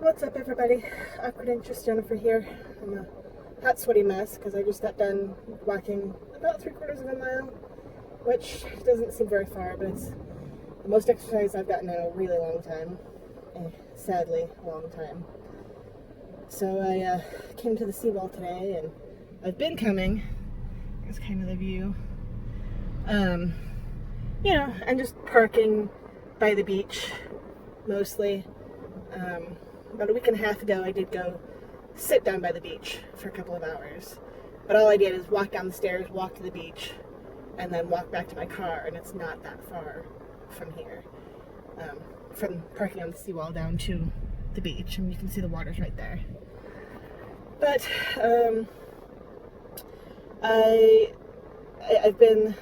What's up, everybody? Awkward Interest Jennifer here. I'm a hot, sweaty mess because I just got done walking about 3/4 of a mile, which doesn't seem very far, but it's the most exercise I've gotten in a really long time. Sadly, a long time. So I came to the seawall today, and I've been coming. Here's kind of the view. I'm just parking by the beach, mostly. About a week and a half ago, I did go sit down by the beach for a couple of hours. But all I did is walk down the stairs, walk to the beach, and then walk back to my car, and it's not that far from here. From parking on the seawall down to the beach, and you can see the water's right there. But I've been...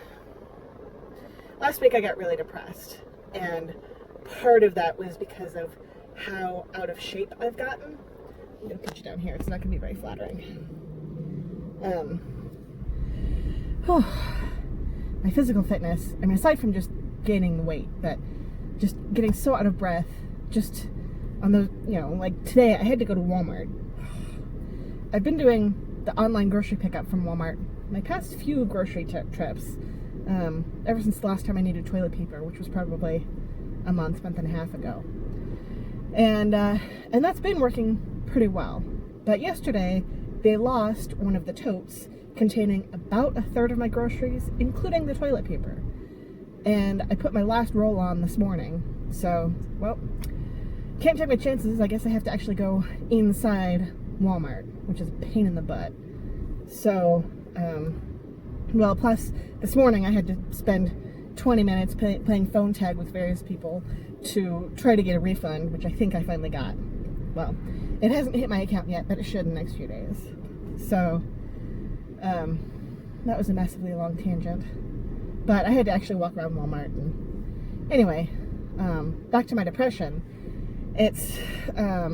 Last week I got really depressed, and part of that was because of how out of shape I've gotten. I'm going to put you down here. It's not going to be very flattering. My physical fitness, I mean, aside from just gaining weight, but just getting so out of breath, just on those, like today I had to go to Walmart. I've been doing the online grocery pickup from Walmart my past few grocery trips, ever since the last time I needed toilet paper, which was probably a month and a half ago. And that's been working pretty well. But yesterday, they lost one of the totes containing about a third of my groceries, including the toilet paper. And I put my last roll on this morning. So, well, can't take my chances. I guess I have to actually go inside Walmart, which is a pain in the butt. So, plus this morning I had to spend 20 minutes playing phone tag with various people to try to get a refund, which I think I finally got. Well, it hasn't hit my account yet, but it should in the next few days. So, that was a massively long tangent. But I had to actually walk around Walmart. And anyway, back to my depression. It's, I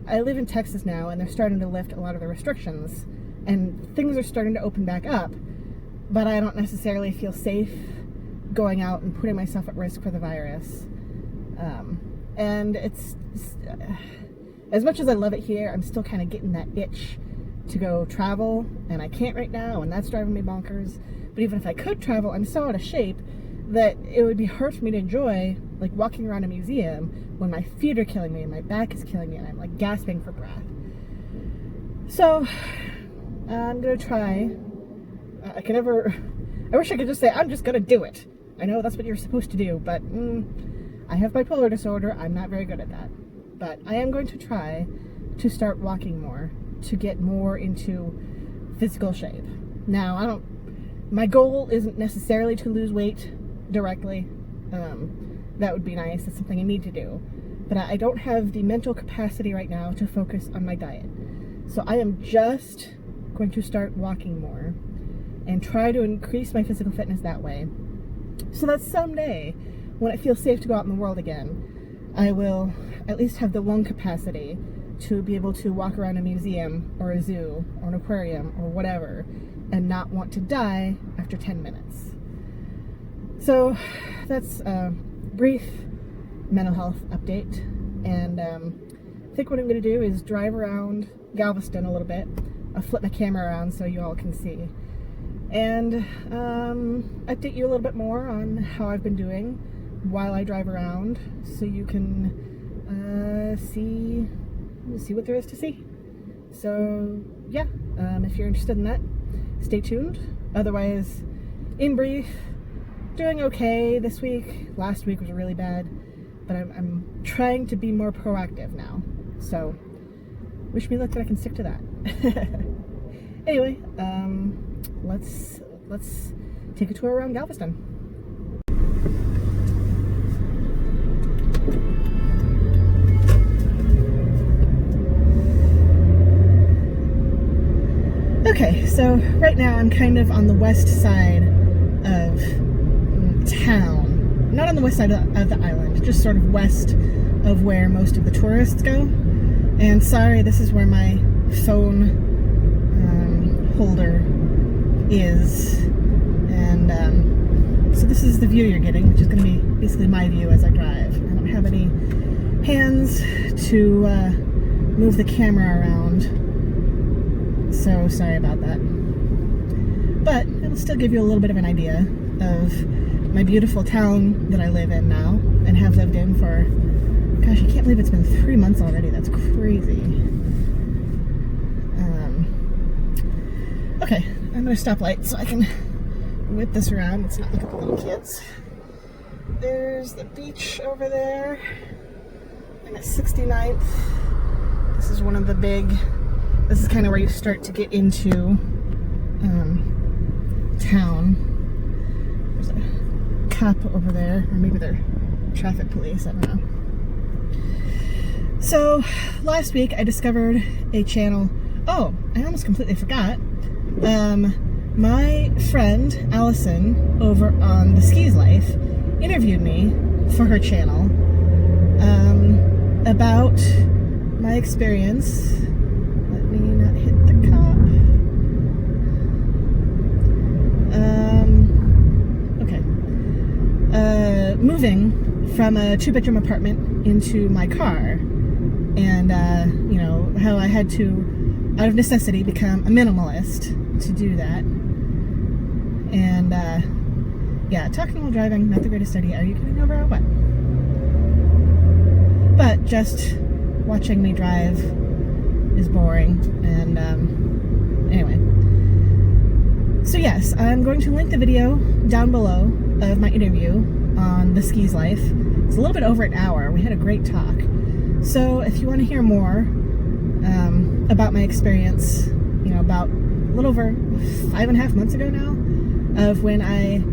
live in Texas now, and they're starting to lift a lot of the restrictions, and things are starting to open back up, but I don't necessarily feel safe going out and putting myself at risk for the virus. And it's as much as I love it here, I'm still kind of getting that itch to go travel, and I can't right now, and that's driving me bonkers. But even if I could travel, I'm so out of shape that it would be hard for me to enjoy, like, walking around a museum when my feet are killing me and my back is killing me and I'm like gasping for breath. So I'm gonna try. I wish I could just say I'm just gonna do it. I know that's what you're supposed to do, but I have bipolar disorder. I'm not very good at that. But I am going to try to start walking more, to get more into physical shape. Now, my goal isn't necessarily to lose weight directly. That would be nice. That's something I need to do. But I don't have the mental capacity right now to focus on my diet. So I am just going to start walking more and try to increase my physical fitness that way, so that someday, when it feels safe to go out in the world again, I will at least have the lung capacity to be able to walk around a museum or a zoo or an aquarium or whatever and not want to die after 10 minutes. So that's a brief mental health update, and I think what I'm going to do is drive around Galveston a little bit. I'll flip my camera around so you all can see, and update you a little bit more on how I've been doing while I drive around, so you can see what there is to see. So yeah, if you're interested in that, stay tuned. Otherwise, in brief, doing okay this week. Last week was really bad, but I'm trying to be more proactive now. So wish me luck that I can stick to that. Anyway, let's take a tour around Galveston. Okay, so right now I'm kind of on the west side of town. Not on the west side of the island, just sort of west of where most of the tourists go. And sorry, this is where my phone holder is. And so this is the view you're getting, which is going to be basically my view as I drive. I don't have any hands to move the camera around. So sorry about that. But it'll still give you a little bit of an idea of my beautiful town that I live in now and have lived in for, gosh, I can't believe it's been 3 months already. That's crazy. Okay, I'm gonna stop light so I can whip this around. Let's not look at the little kids. There's the beach over there. I'm at 69th. This is one of the this is kind of where you start to get into town. There's a cop over there, or maybe they're traffic police, I don't know. So last week I discovered a channel. Oh, I almost completely forgot. My friend Allison over on The Skis Life interviewed me for her channel about my experience. Let me not hit the cop. Okay. Moving from a 2-bedroom apartment into my car, and you know, how I had to, out of necessity, become a minimalist to do that. And yeah, talking while driving, not the greatest idea. Are you getting over or what? But just watching me drive is boring. And anyway, so yes, I'm going to link the video down below of my interview on The Skis Life. It's a little bit over an hour. We had a great talk. So if you want to hear more about my experience, you know, about a little over 5.5 months ago now, of when I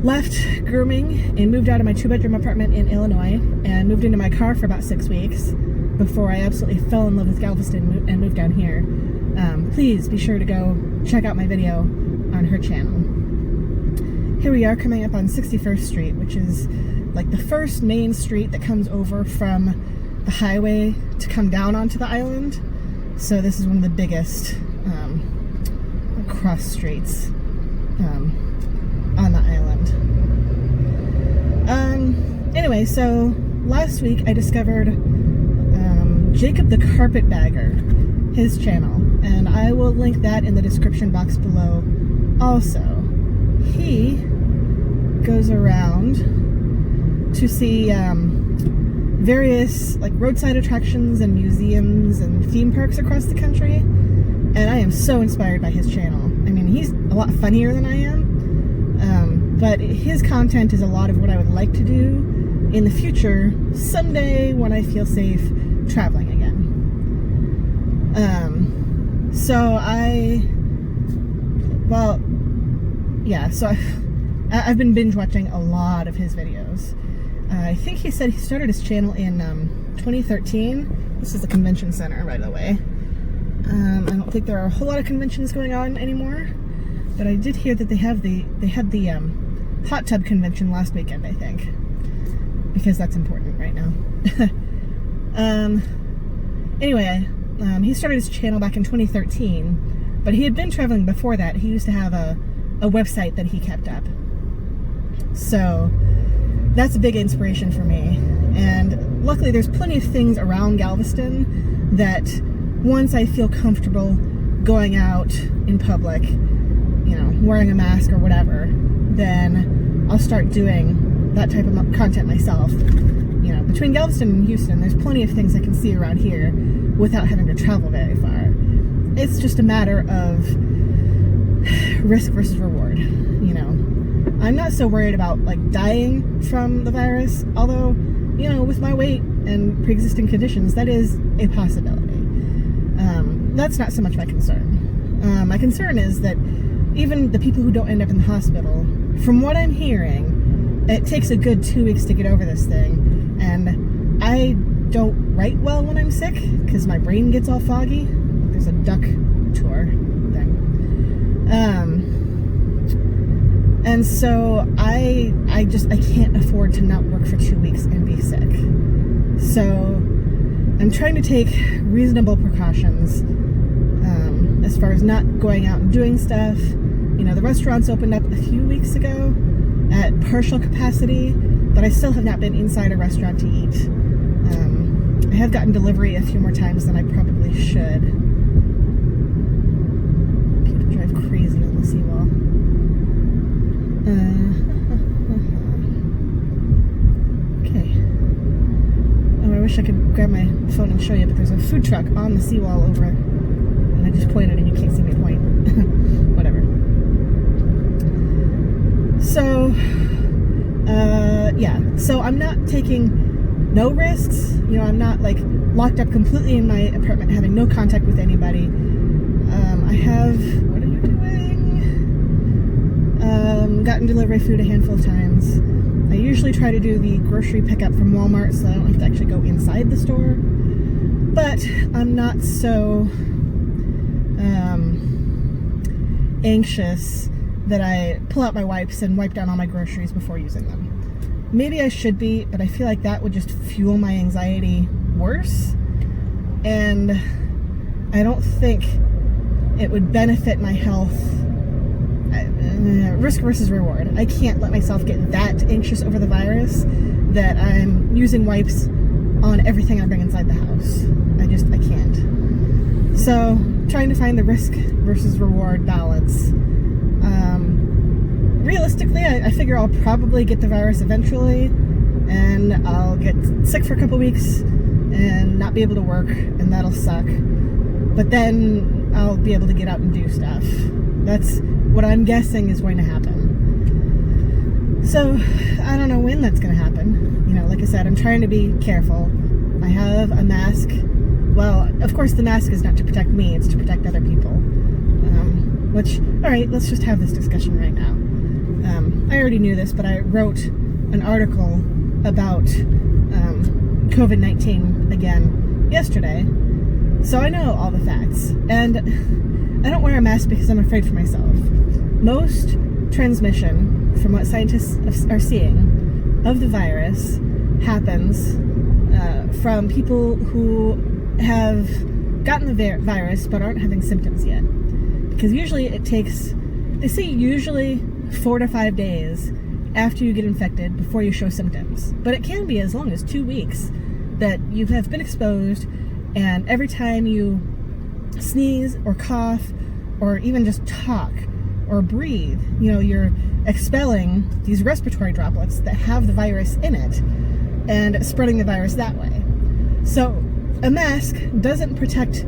left grooming and moved out of my 2-bedroom apartment in Illinois and moved into my car for about 6 weeks before I absolutely fell in love with Galveston and moved down here. Please be sure to go check out my video on her channel. Here we are coming up on 61st Street, which is like the first main street that comes over from the highway to come down onto the island. So this is one of the biggest cross streets on the island. Anyway, so last week I discovered Jacob the Carpetbagger, his channel, and I will link that in the description box below also. He goes around to see various like roadside attractions and museums and theme parks across the country, and I am so inspired by his channel. I mean, he's a lot funnier than I am, but his content is a lot of what I would like to do in the future someday when I feel safe traveling again. So I've been binge watching a lot of his videos. I think he said he started his channel in 2013. This is the convention center, by the way. I don't think there are a whole lot of conventions going on anymore, but I did hear that they had the hot tub convention last weekend, I think, because that's important right now. Anyway, he started his channel back in 2013, but he had been traveling before that. He used to have a website that he kept up. So that's a big inspiration for me. And luckily there's plenty of things around Galveston that once I feel comfortable going out in public, you know, wearing a mask or whatever, then I'll start doing that type of content myself. You know, between Galveston and Houston, there's plenty of things I can see around here without having to travel very far. It's just a matter of risk versus reward, you know. I'm not so worried about like dying from the virus, although, you know, with my weight and pre-existing conditions, that is a possibility. That's not so much my concern. My concern is that even the people who don't end up in the hospital, from what I'm hearing, it takes a good 2 weeks to get over this thing, and I don't write well when I'm sick because my brain gets all foggy. There's a duck tour thing. And so I can't afford to not work for 2 weeks and be sick. So I'm trying to take reasonable precautions as far as not going out and doing stuff. You know, the restaurants opened up a few weeks ago at partial capacity, but I still have not been inside a restaurant to eat. I have gotten delivery a few more times than I probably should. People drive crazy on the seawall. Okay. Oh, I wish I could grab my phone and show you, but there's a food truck on the seawall over, and I just pointed and you can't see me point. Whatever. So, yeah. So I'm not taking no risks. You know, I'm not like locked up completely in my apartment, having no contact with anybody. I have, what are you doing? Gotten delivery food a handful of times. I usually try to do the grocery pickup from Walmart so I don't have to actually go inside the store. But I'm not so anxious that I pull out my wipes and wipe down all my groceries before using them. Maybe I should be, but I feel like that would just fuel my anxiety worse. And I don't think it would benefit my health. Risk versus reward. I can't let myself get that anxious over the virus that I'm using wipes on everything I bring inside the house. I can't. So, trying to find the risk versus reward balance. Realistically, I figure I'll probably get the virus eventually, and I'll get sick for a couple weeks and not be able to work, and that'll suck. But then I'll be able to get out and do stuff. That's what I'm guessing is going to happen. So, I don't know when that's going to happen. You know, like I said, I'm trying to be careful. I have a mask. Well, of course the mask is not to protect me, it's to protect other people. Alright, let's just have this discussion right now. I already knew this, but I wrote an article about COVID-19 again yesterday, so I know all the facts. And I don't wear a mask because I'm afraid for myself. Most transmission, from what scientists are seeing, of the virus happens from people who have gotten the virus but aren't having symptoms yet. Because usually it takes, they say usually 4 to 5 days after you get infected before you show symptoms. But it can be as long as 2 weeks that you have been exposed, and every time you sneeze or cough or even just talk or breathe, you know, you're expelling these respiratory droplets that have the virus in it and spreading the virus that way. So a mask doesn't protect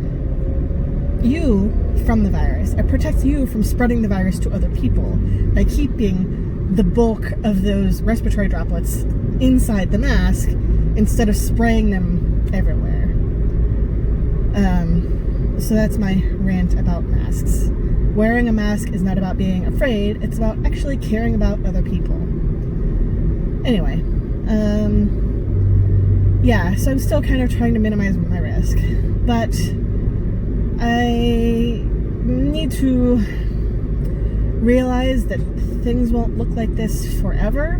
you from the virus. It protects you from spreading the virus to other people by keeping the bulk of those respiratory droplets inside the mask instead of spraying them everywhere. So that's my rant about masks. Wearing a mask is not about being afraid, it's about actually caring about other people. Anyway, yeah, so I'm still kind of trying to minimize my risk, but I need to realize that things won't look like this forever.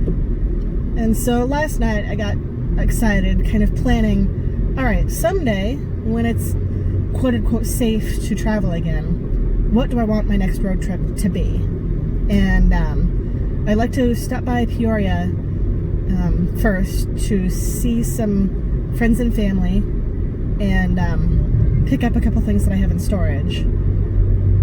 And so last night I got excited, kind of planning, all right, someday when it's quote-unquote safe to travel again, what do I want my next road trip to be? And I'd like to stop by Peoria first to see some friends and family and pick up a couple things that I have in storage.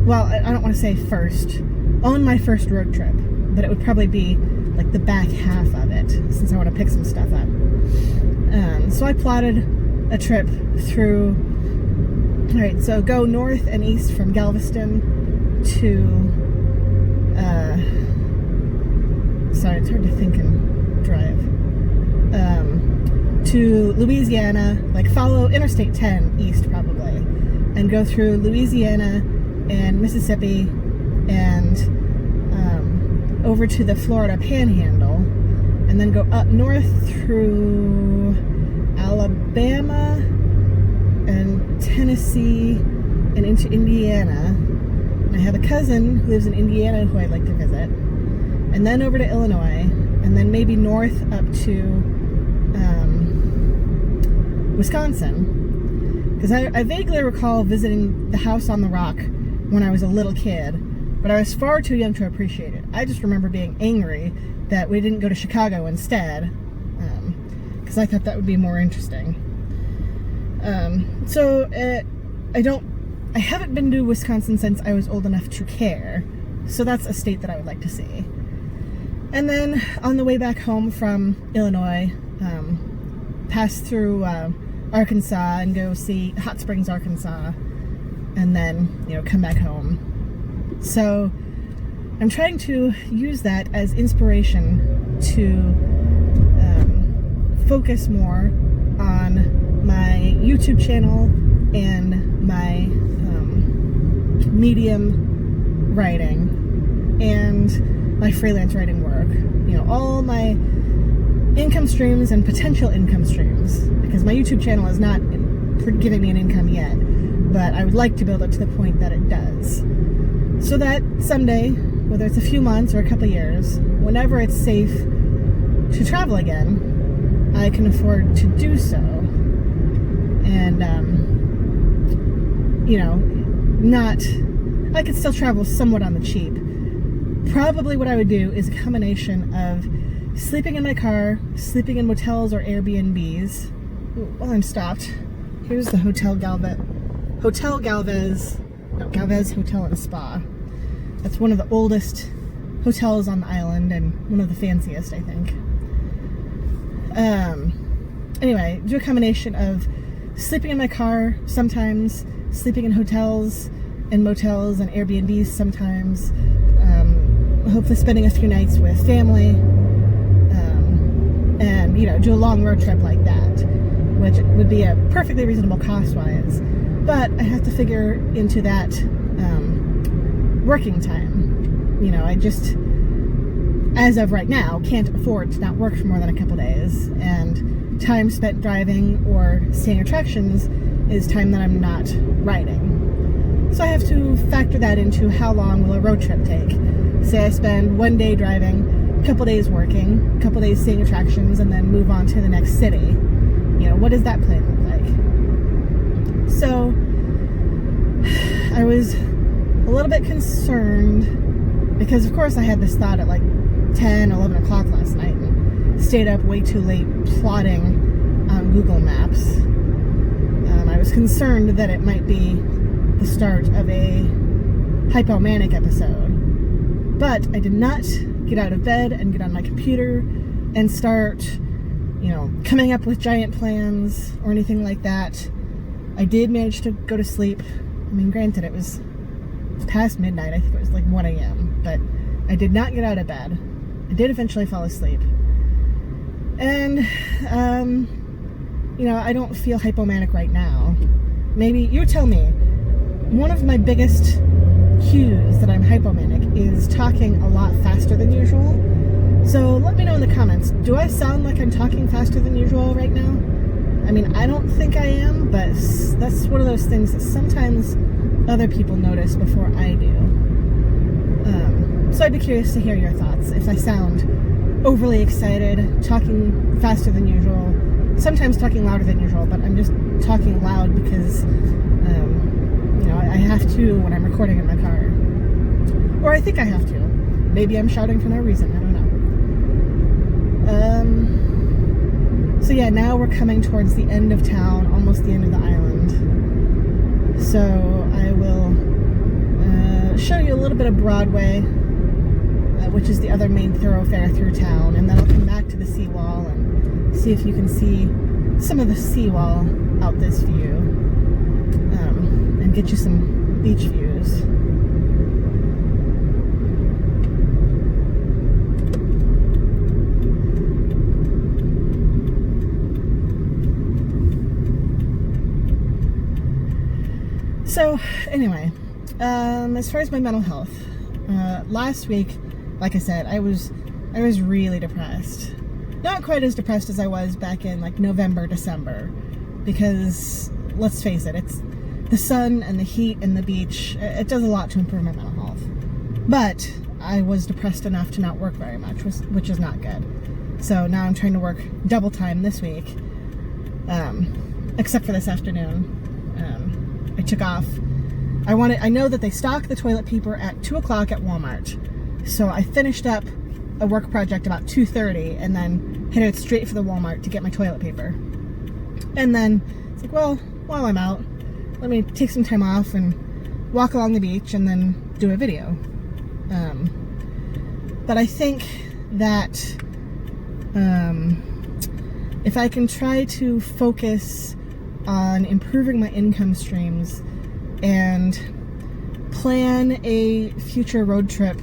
Well, I don't want to say first, on my first road trip, but it would probably be like the back half of it, since I want to pick some stuff up. So I plotted a trip through, alright, so go north and east from Galveston to, sorry, it's hard to think and drive, to Louisiana, like follow Interstate 10 east probably, and go through Louisiana and Mississippi and over to the Florida Panhandle, and then go up north through Alabama and Tennessee and into Indiana. And I have a cousin who lives in Indiana who I'd like to visit, and then over to Illinois, and then maybe north up to Wisconsin, because I vaguely recall visiting the House on the Rock when I was a little kid, but I was far too young to appreciate it. I just remember being angry that we didn't go to Chicago instead, because I thought that would be more interesting. I haven't been to Wisconsin since I was old enough to care. So that's a state that I would like to see. And then on the way back home from Illinois, pass through Arkansas and go see Hot Springs, Arkansas, and then, come back home. So I'm trying to use that as inspiration to focus more on my YouTube channel and my Medium writing and my freelance writing work. All my income streams and potential income streams, because my YouTube channel is not giving me an income yet, but I would like to build it to the point that it does. So that someday, whether it's a few months or a couple years, whenever it's safe to travel again, I can afford to do so. And, I could still travel somewhat on the cheap. Probably what I would do is a combination of sleeping in my car, sleeping in motels or Airbnbs. Ooh, while I'm stopped, here's the Galvez Hotel and Spa. That's one of the oldest hotels on the island and one of the fanciest, I think. Anyway, do a combination of sleeping in my car sometimes, sleeping in hotels and motels and Airbnbs sometimes, hopefully spending a few nights with family, and, do a long road trip like that, which would be a perfectly reasonable cost-wise. But I have to figure into that working time. I just, as of right now, can't afford to not work for more than a couple days, and time spent driving or seeing attractions is time that I'm not riding. So I have to factor that into how long will a road trip take. Say I spend one day driving, a couple days working, a couple days seeing attractions, and then move on to the next city. What does that plan look like? So I was a little bit concerned because, of course, I had this thought at like 10, 11 o'clock last night and stayed up way too late plotting on Google Maps. I was concerned that it might be the start of a hypomanic episode. But I did not get out of bed and get on my computer and start, coming up with giant plans or anything like that. I did manage to go to sleep. I mean, granted, it was past midnight. I think it was like 1 a.m. But I did not get out of bed. I did eventually fall asleep. And, I don't feel hypomanic right now. Maybe you tell me. One of my biggest cues that I'm hypomanic is talking a lot faster than usual. So let me know in the comments. Do I sound like I'm talking faster than usual right now? I mean, I don't think I am, but that's one of those things that sometimes other people notice before I do. So I'd be curious to hear your thoughts. If I sound overly excited, talking faster than usual, sometimes talking louder than usual, but I'm just talking loud because, I have to when I'm recording in my car. Or I think I have to. Maybe I'm shouting for no reason. I don't know. So yeah, now we're coming towards the end of town, almost the end of the island. So I will show you a little bit of Broadway, which is the other main thoroughfare through town, and then I'll come back to the seawall and see if you can see some of the seawall out this view, and get you some beach views. So anyway, as far as my mental health, last week, like I said, I was really depressed. Not quite as depressed as I was back in like November, December, because let's face it, it's the sun and the heat and the beach. It does a lot to improve my mental health. But I was depressed enough to not work very much, which is not good. So now I'm trying to work double time this week, except for this afternoon. I took off. I know that they stock the toilet paper at 2 o'clock at Walmart. So I finished up a work project about 2:30 and then headed straight for the Walmart to get my toilet paper. And then it's like, well, while I'm out, let me take some time off and walk along the beach and then do a video. But I think that if I can try to focus on improving my income streams and plan a future road trip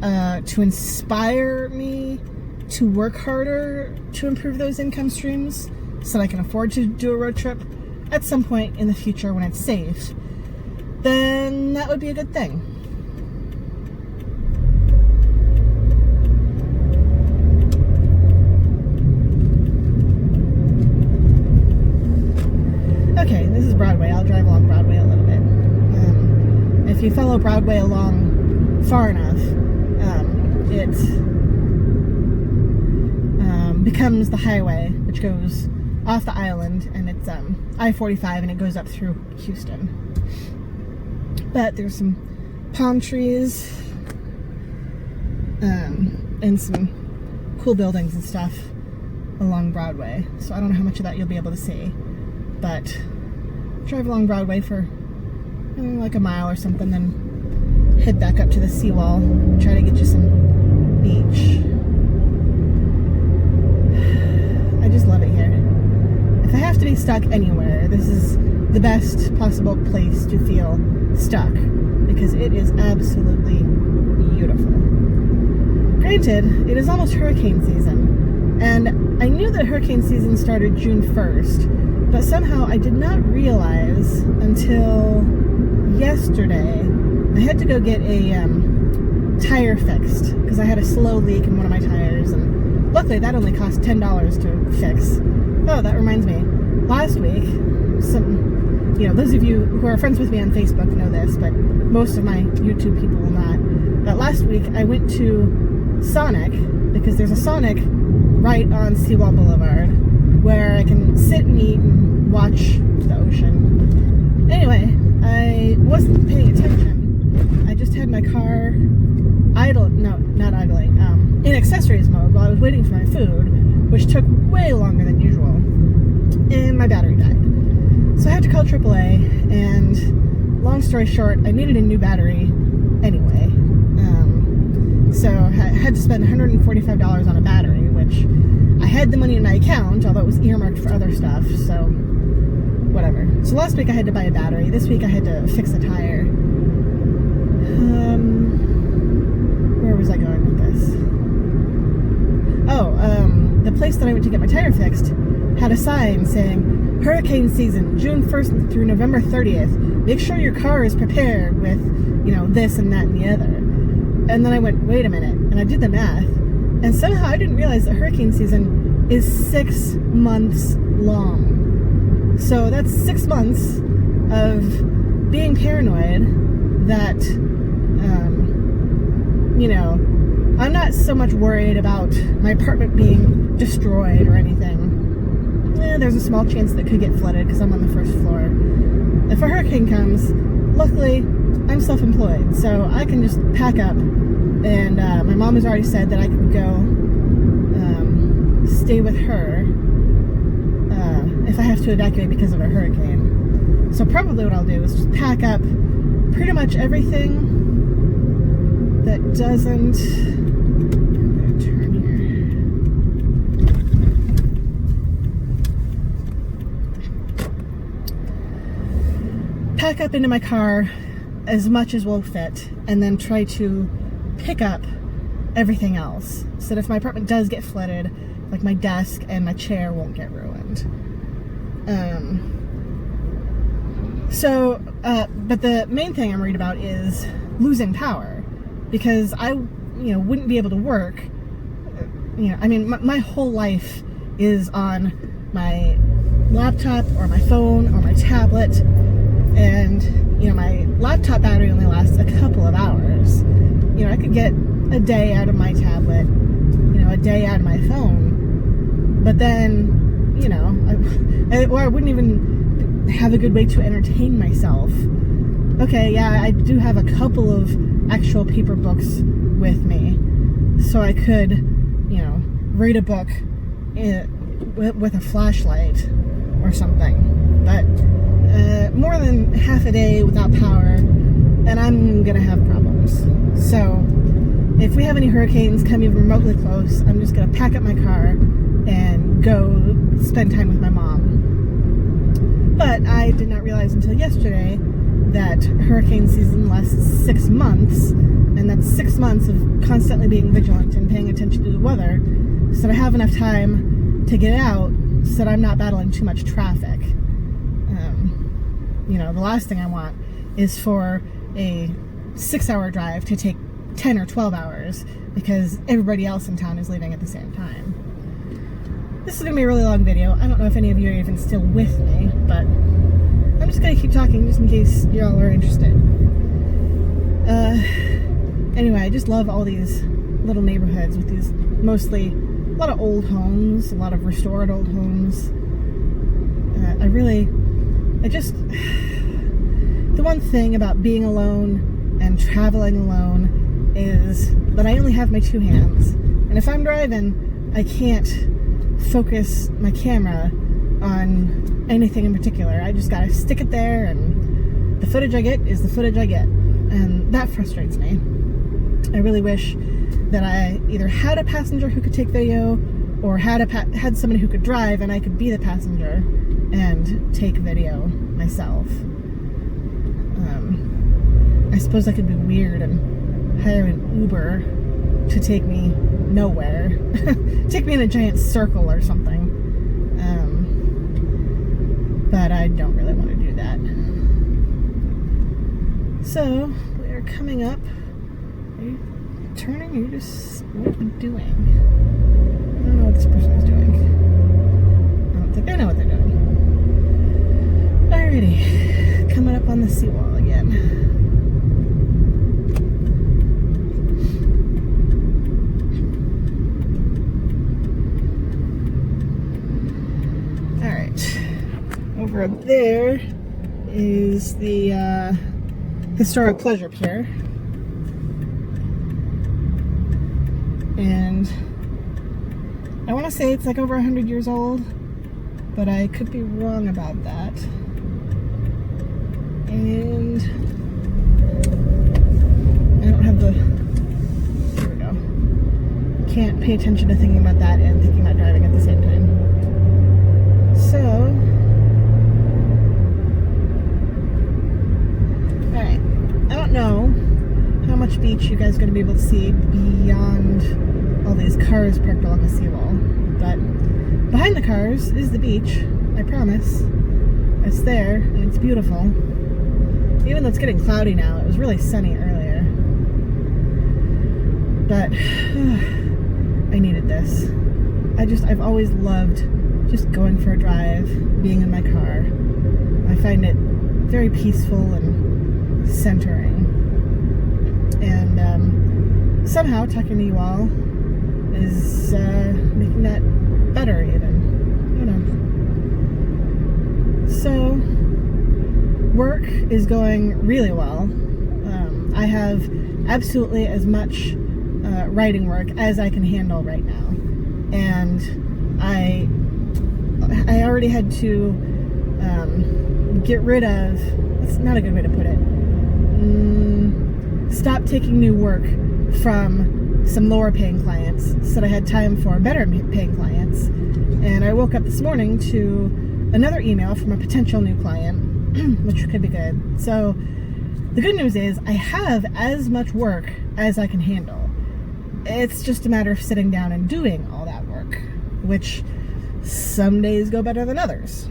to inspire me to work harder to improve those income streams so that I can afford to do a road trip at some point in the future when it's safe, then that would be a good thing. Okay, this is Broadway. I'll drive along Broadway a little bit. If you follow Broadway along far enough, it becomes the highway, which goes off the island, and it's I-45, and it goes up through Houston. But there's some palm trees and some cool buildings and stuff along Broadway. So I don't know how much of that you'll be able to see, but drive along Broadway for like a mile or something, then head back up to the seawall, try to get you some beach. I just love it here. If I have to be stuck anywhere, this is the best possible place to feel stuck, because it is absolutely beautiful. Granted, it is almost hurricane season, and I knew that hurricane season started June 1st, but somehow I did not realize until yesterday I had to go get a tire fixed because I had a slow leak in one of my tires, and luckily that only cost $10 to fix. Oh, that reminds me. Last week, those of you who are friends with me on Facebook know this, but most of my YouTube people will not. But last week I went to Sonic, because there's a Sonic right on Seawall Boulevard where I can sit and eat and watch the ocean. Anyway, I wasn't paying attention. I just had my car in accessories mode while I was waiting for my food, which took way longer than usual, and my battery died. So I had to call AAA, and long story short, I needed a new battery anyway. So I had to spend $145 on a battery, which I had the money in my account, although it was earmarked for other stuff, so whatever. So last week I had to buy a battery. This week I had to fix a tire. Where was I going with this? Oh, the place that I went to get my tire fixed had a sign saying, Hurricane season, June 1st through November 30th. Make sure your car is prepared with, this and that and the other. And then I went, wait a minute, and I did the math, and somehow I didn't realize that hurricane season is 6 months long. So that's 6 months of being paranoid that, I'm not so much worried about my apartment being destroyed or anything. There's a small chance that it could get flooded because I'm on the first floor. If a hurricane comes, luckily, I'm self-employed, so I can just pack up, and my mom has already said that I can go stay with her if I have to evacuate because of a hurricane. So probably what I'll do is just pack up pretty much everything that doesn't... I'm going to turn here. Pack up into my car as much as will fit, and then try to pick up everything else so that if my apartment does get flooded, like my desk and my chair won't get ruined. But the main thing I'm worried about is losing power, because I wouldn't be able to work. My whole life is on my laptop or my phone or my tablet, and my laptop battery only lasts a couple of hours. I could get a day out of my tablet, a day out of my phone, but then, I wouldn't even have a good way to entertain myself. Okay, yeah, I do have a couple of actual paper books with me, so I could, read a book with a flashlight or something, but more than half a day without power, and I'm gonna have problems. So if we have any hurricanes come even remotely close, I'm just gonna pack up my car and go spend time with my mom. But I did not realize until yesterday that hurricane season lasts 6 months, and that's 6 months of constantly being vigilant and paying attention to the weather, so that I have enough time to get out so that I'm not battling too much traffic. You know, the last thing I want is for a 6-hour drive to take 10 or 12 hours because everybody else in town is leaving at the same time. This is going to be a really long video. I don't know if any of you are even still with me, but I'm just going to keep talking just in case y'all are interested. Anyway, I just love all these little neighborhoods with these mostly a lot of old homes, a lot of restored old homes. The one thing about being alone and traveling alone is that I only have my 2 hands. And if I'm driving, I can't focus my camera on anything in particular. I just gotta stick it there, and the footage I get is the footage I get. And that frustrates me. I really wish that I either had a passenger who could take video or had somebody who could drive and I could be the passenger and take video myself. I suppose I could be weird and hire an Uber to take me nowhere. Take me in a giant circle or something. But I don't really want to do that. So, we're coming up. Are you turning? Or are you just... what are you doing? I don't know what this person is doing. I don't think I know what they're doing. Alrighty. Coming up on the seawall again. Over there is the historic pleasure pier, and I want to say it's like over 100 years old, but I could be wrong about that. And I don't have the... here we go. Can't pay attention to thinking about that and thinking about driving at the same time. So... I don't know how much beach you guys are going to be able to see beyond all these cars parked along the seawall, but behind the cars is the beach, I promise. It's there, and it's beautiful. Even though it's getting cloudy now, it was really sunny earlier. But I needed this. I've always loved just going for a drive, being in my car. I find it very peaceful and centering, and somehow talking to you all is making that better even. I don't know. So work is going really well. I have absolutely as much writing work as I can handle right now, and I already had to get rid of, it's not a good way to put it, stop taking new work from some lower paying clients so that I had time for better paying clients. And I woke up this morning to another email from a potential new client, which could be good. So the good news is I have as much work as I can handle. It's just a matter of sitting down and doing all that work, which some days go better than others.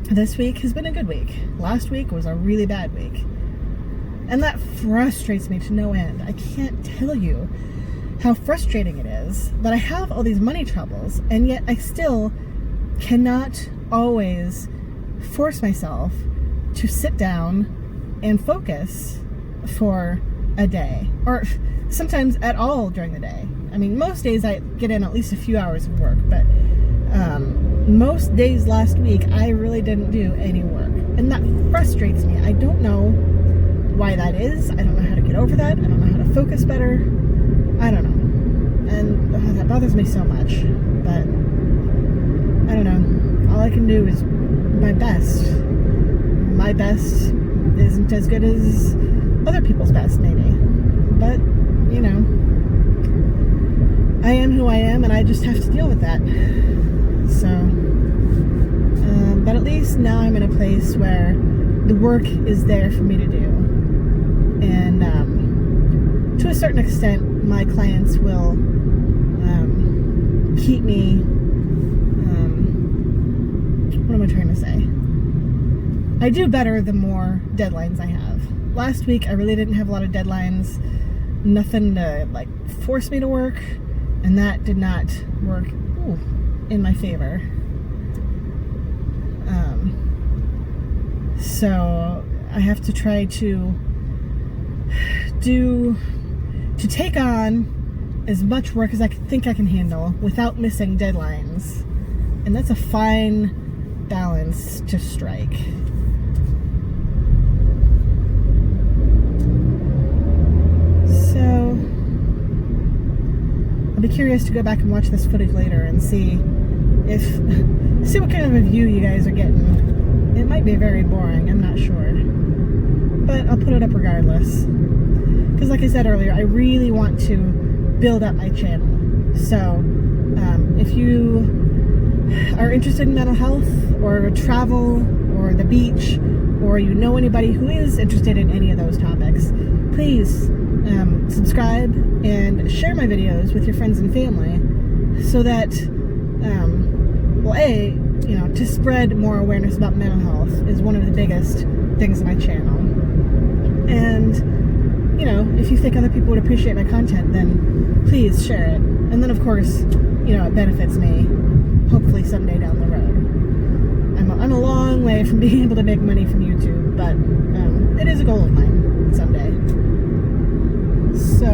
This week has been a good week. Last week was a really bad week. And that frustrates me to no end. I can't tell you how frustrating it is that I have all these money troubles, and yet I still cannot always force myself to sit down and focus for a day, or sometimes at all during the day. I mean, most days I get in at least a few hours of work, but most days last week I really didn't do any work, and that frustrates me. I don't know why that is. I don't know how to get over that. I don't know how to focus better. I don't know, and that bothers me so much. But I don't know. All I can do is my best. My best isn't as good as other people's best, maybe. But, you know, I am who I am, and I just have to deal with that. So, but at least now I'm in a place where the work is there for me to do. And to a certain extent, my clients will keep me, what am I trying to say? I do better the more deadlines I have. Last week, I really didn't have a lot of deadlines. Nothing to, like, force me to work. And that did not work in my favor. So I have to try to take on as much work as I think I can handle without missing deadlines. And that's a fine balance to strike. So I'll be curious to go back and watch this footage later and see what kind of a view you guys are getting. It might be very boring, I'm not sure. But I'll put it up regardless. Because like I said earlier, I really want to build up my channel. So if you are interested in mental health or travel or the beach, or you know anybody who is interested in any of those topics, please subscribe and share my videos with your friends and family so that, to spread more awareness about mental health is one of the biggest things on my channel. And, if you think other people would appreciate my content, then please share it. And then, of course, it benefits me, hopefully someday down the road. I'm a long way from being able to make money from YouTube, but it is a goal of mine someday. So,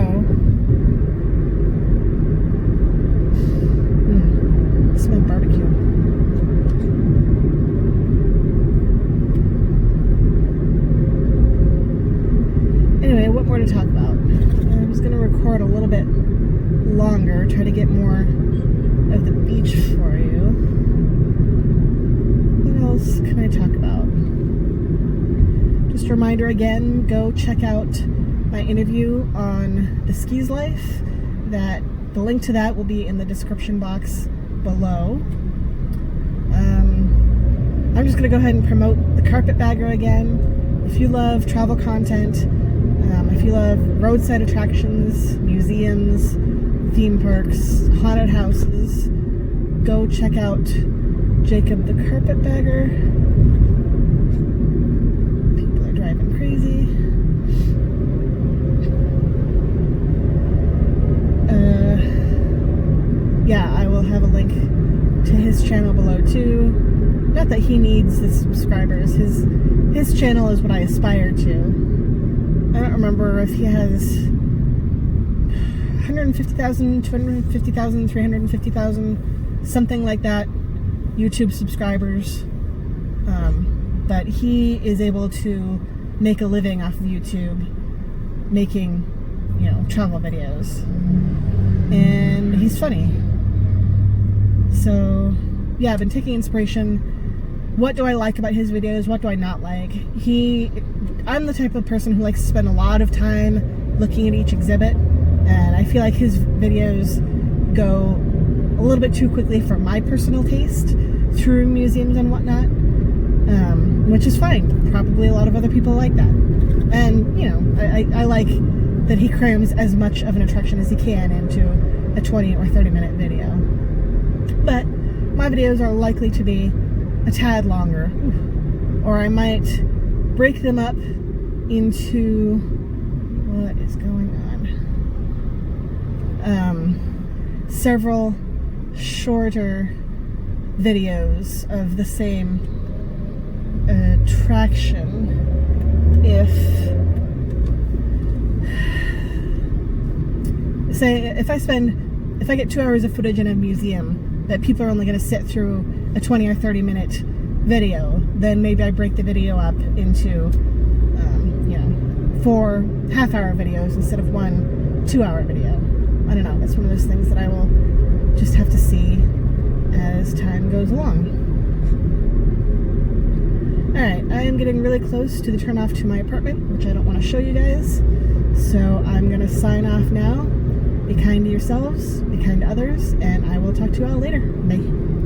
smell barbecue. Anyway, what more to talk about? I was going to record a little bit longer, try to get more of the beach for you. What else can I talk about? Just a reminder again, go check out my interview on the skis life. The link to that will be in the description box below. I'm just going to go ahead and promote the Carpetbagger again. If you love travel content, if you love roadside attractions, museums, theme parks, haunted houses, go check out Jacob the Carpetbagger. People are driving crazy. Yeah, I will have a link to his channel below too. Not that he needs the subscribers. His channel is what I aspire to. I don't remember if he has 150,000, 250,000, 350,000, something like that, YouTube subscribers. But he is able to make a living off of YouTube, making, travel videos. And he's funny. So, yeah, I've been taking inspiration. What do I like about his videos? What do I not like? I'm the type of person who likes to spend a lot of time looking at each exhibit, and I feel like his videos go a little bit too quickly for my personal taste through museums and whatnot, which is fine. Probably a lot of other people like that. And, I like that he crams as much of an attraction as he can into a 20 or 30 minute video. But my videos are likely to be a tad longer, or I might break them up into, what is going on, several shorter videos of the same attraction if I get 2 hours of footage in a museum that people are only going to sit through a 20 or 30 minute video, then maybe I break the video up into 4 half-hour videos instead of 1 2-hour video. I don't know, that's one of those things that I will just have to see as time goes along. Alright, I am getting really close to the turnoff to my apartment, which I don't want to show you guys. So I'm going to sign off now. Be kind to yourselves, be kind to others, and I will talk to you all later. Bye.